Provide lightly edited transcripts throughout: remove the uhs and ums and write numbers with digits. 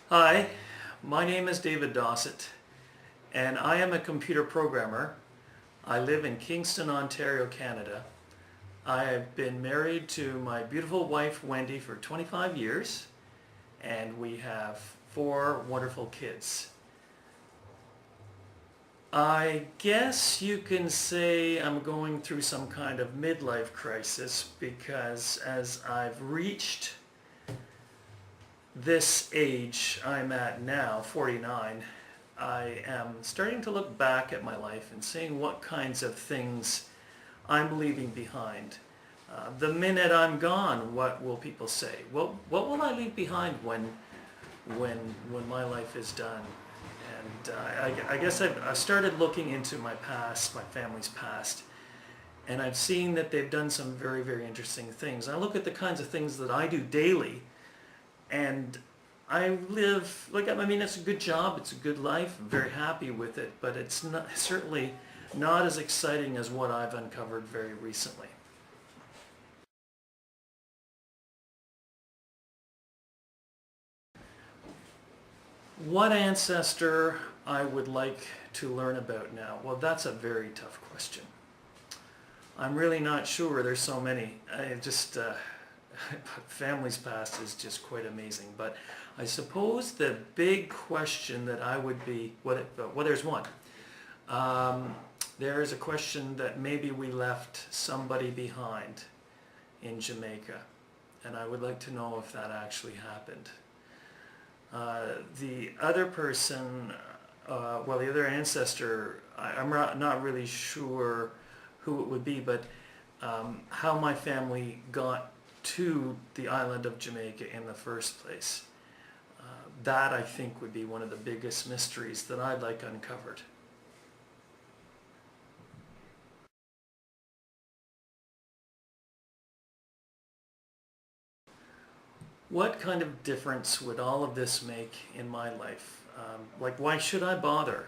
Hi, my name is David Dossett, and I am a computer programmer. I live in Kingston, Ontario, Canada. I have been married to my beautiful wife, Wendy, for 25 years, and we have 4 wonderful kids. I guess you can say I'm going through some kind of midlife crisis because as I've reached this age I'm at now, 49, I am starting to look back at my life and seeing what kinds of things I'm leaving behind. The minute I'm gone, what will people say? What will I leave behind when my life is done? And I guess I've started looking into my past, my family's past, and I've seen that they've done some very, very interesting things. I look at the kinds of things that I do daily, and I live, it's a good job, it's a good life, I'm very happy with it, but it's not, certainly not as exciting as what I've uncovered very recently. What ancestor I would like to learn about now? Well, that's a very tough question. I'm really not sure. There's so many. Family's past is just quite amazing. But I suppose the big question that I would be, well, there's one. There is a question that maybe we left somebody behind in Jamaica, and I would like to know if that actually happened. The other person, the other ancestor, I'm not really sure who it would be, but how my family got to the island of Jamaica in the first place. That, I think, would be one of the biggest mysteries that I'd like uncovered. What kind of difference would all of this make in my life? Why should I bother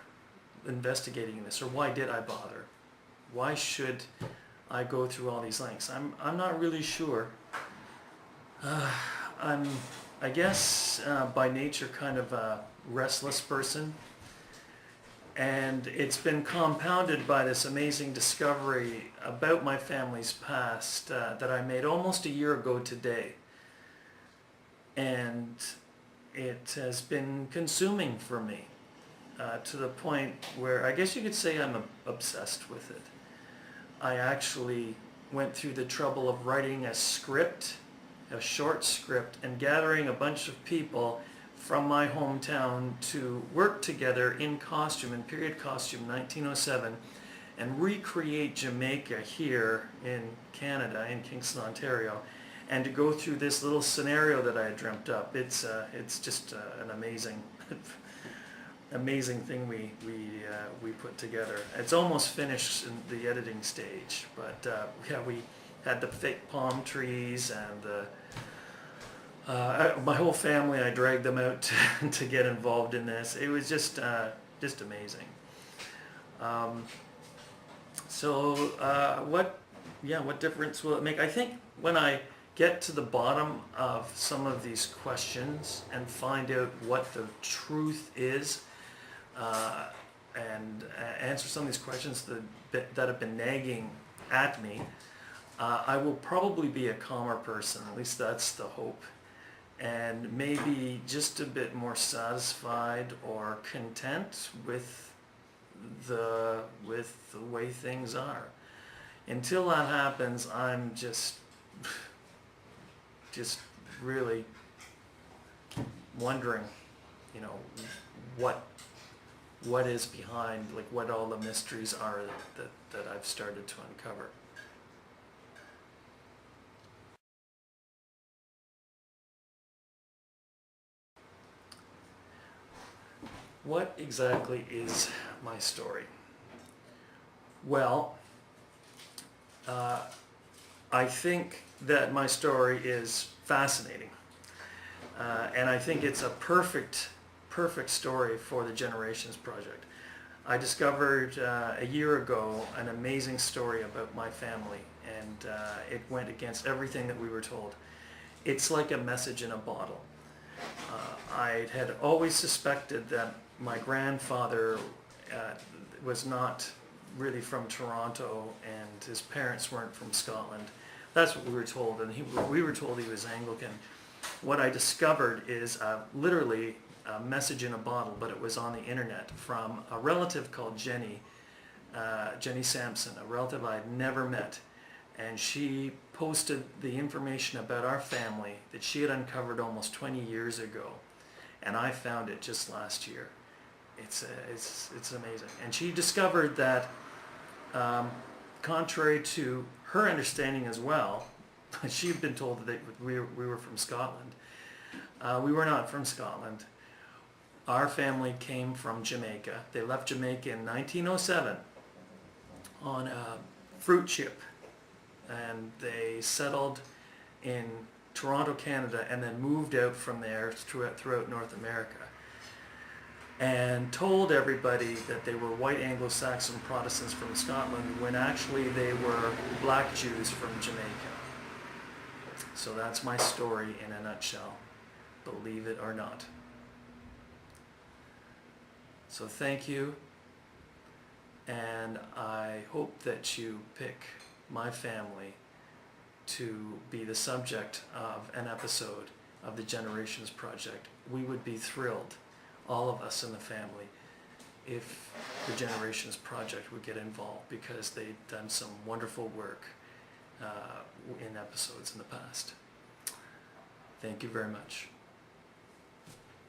investigating this, or why did I bother? Why should I go through all these lengths? I'm not really sure. I guess by nature kind of a restless person, and it's been compounded by this amazing discovery about my family's past that I made almost a year ago today. And it has been consuming for me to the point where I guess you could say I'm obsessed with it. I actually went through the trouble of writing a script, a short script, and gathering a bunch of people from my hometown to work together in costume, in period costume, 1907, and recreate Jamaica here in Canada, in Kingston, Ontario, and to go through this little scenario that I had dreamt up. It's just an amazing amazing thing we put together. It's almost finished in the editing stage, but we had the fake palm trees and my whole family. I dragged them out to get involved in this. It was just amazing. What difference will it make? I think when I get to the bottom of some of these questions and find out what the truth is, and answer some of these questions that have been nagging at me, I will probably be a calmer person. At least that's the hope. And maybe just a bit more satisfied or content with the way things are. Until that happens, I'm just really wondering, what is behind, what all the mysteries are that I've started to uncover. What exactly is my story? Well, I think that my story is fascinating, and I think it's a perfect story for the Generations Project. I discovered a year ago an amazing story about my family, and it went against everything that we were told. It's like a message in a bottle. I had always suspected that my grandfather was not really from Toronto, and his parents weren't from Scotland. That's what we were told, and we were told he was Anglican. What I discovered is literally a message in a bottle, but it was on the internet from a relative called Jenny Sampson, a relative I'd never met. And she posted the information about our family that she had uncovered almost 20 years ago. And I found it just last year. It's amazing. And she discovered that, contrary to her understanding as well, she'd been told that we were from Scotland. We were not from Scotland. Our family came from Jamaica. They left Jamaica in 1907 on a fruit ship, and they settled in Toronto, Canada, and then moved out from there throughout North America, and told everybody that they were white Anglo-Saxon Protestants from Scotland, when actually they were black Jews from Jamaica. So that's my story in a nutshell, believe it or not. So thank you, and I hope that you pick my family to be the subject of an episode of the Generations Project. We would be thrilled, all of us in the family, if the Generations Project would get involved, because they've done some wonderful work in episodes in the past. Thank you very much.